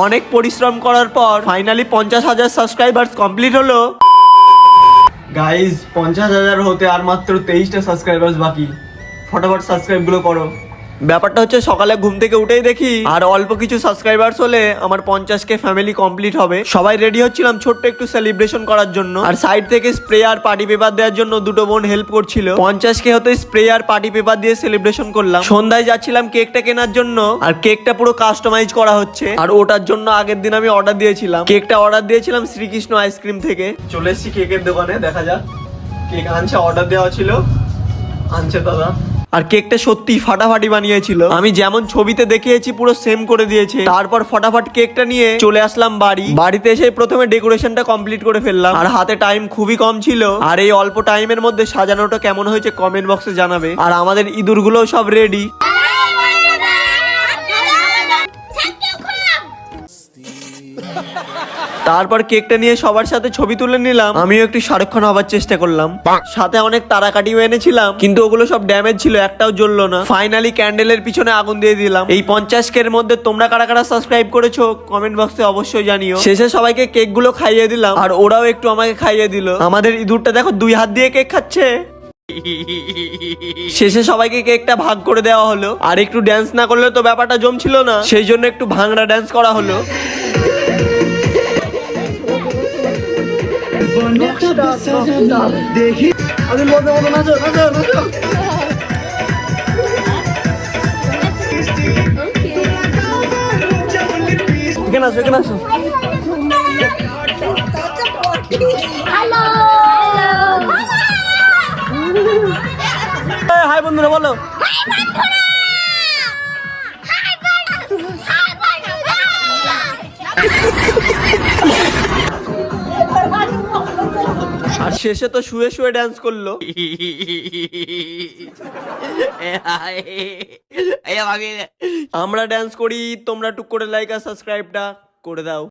অনেক পরিশ্রম করার পর ফাইনালি 50,000 সাবস্ক্রাইবার্স কমপ্লিট হলো। গাইজ 50,000 হতে আর মাত্র 23টা সাবস্ক্রাইবার্স বাকি। ফটাফট সাবস্ক্রাইব গুলো করো। ব্যাপারটা হচ্ছে সকালে ঘুম থেকে উঠেই দেখি আর অল্প কিছু সাবস্ক্রাইবার্স হলে আমার 50K ফ্যামিলি কমপ্লিট হবে। সবাই রেডি হচ্ছিলাম ছোট্ট একটু সেলিব্রেশন করার জন্য, আর সাইড থেকে স্প্রে আর পার্টি পেপার দেওয়ার জন্য দুটো বোন হেল্প করছিল। 50K হতে স্প্রে আর পার্টি পেপার দিয়ে সেলিব্রেশন করলাম। সন্ধ্যায় যাচ্ছিলাম কেকটা কেনার জন্য, আর কেকটা পুরো কাস্টমাইজ করা হচ্ছে, আর ওটার জন্য আগের দিন আমি অর্ডার দিয়েছিলাম। কেকটা অর্ডার দিয়েছিলাম শ্রীকৃষ্ণ আইসক্রিম থেকে। চলে এসেছি কেকের দোকানে, দেখা যাক কেক আনছে। অর্ডার দেওয়া ছিল, আনছে দাদা। আর কেকটা সত্যি ফাটাফাটি বানিয়েছিল, আমি যেমন ছবিতে দেখিয়েছি পুরো সেম করে দিয়েছে। তারপর ফটাফট কেকটা নিয়ে চলে আসলাম বাড়িতে এসে প্রথমে ডেকোরেশনটা কমপ্লিট করে ফেললাম, আর হাতে টাইম খুবই কম ছিল। আর এই অল্প টাইমের মধ্যে সাজানোটা কেমন হয়েছে কমেন্ট বক্সে জানাবে। আর আমাদের ইঁদুরগুলোও সব রেডি। তারপর কেকটা নিয়ে সবার সাথে ছবি তুলে নিলাম। আমিও একটু শাহরুখ খান হবার চেষ্টা করলাম। সাথে অনেক তারাকাটিও এনেছিলাম, কিন্তু ওগুলো সব ড্যামেজ ছিল, একটাও জ্বললো না। ফাইনালি ক্যান্ডেলের পিছনে আগুন দিয়ে দিলাম। এই 50K এর মধ্যে তোমরা কারা কারা সাবস্ক্রাইব করেছো কমেন্ট বক্সে অবশ্যই জানিও। শেষে সবাইকে কেক গুলো খাইয়ে দিলাম, আর ওরাও একটু আমাকে খাইয়ে দিল। আমাদের ইঁদুরটা দেখো 2 হাত দিয়ে কেক খাচ্ছে। শেষে সবাইকে কেকটা ভাগ করে দেওয়া হলো। আর একটু ড্যান্স না করলে তো ব্যাপারটা জমছিল না, সেই জন্য একটু ভাঙড়া ড্যান্স করা হলো। দেখি এখানে আসো, এখানে আসো। হাই বন্ধুরা বলো। আর শেষে তো শুয়ে শুয়ে ড্যান্স করলো। আমরা ড্যান্স করি, তোমরা টুক করে লাইক আর সাবস্ক্রাইবটা করে দাও।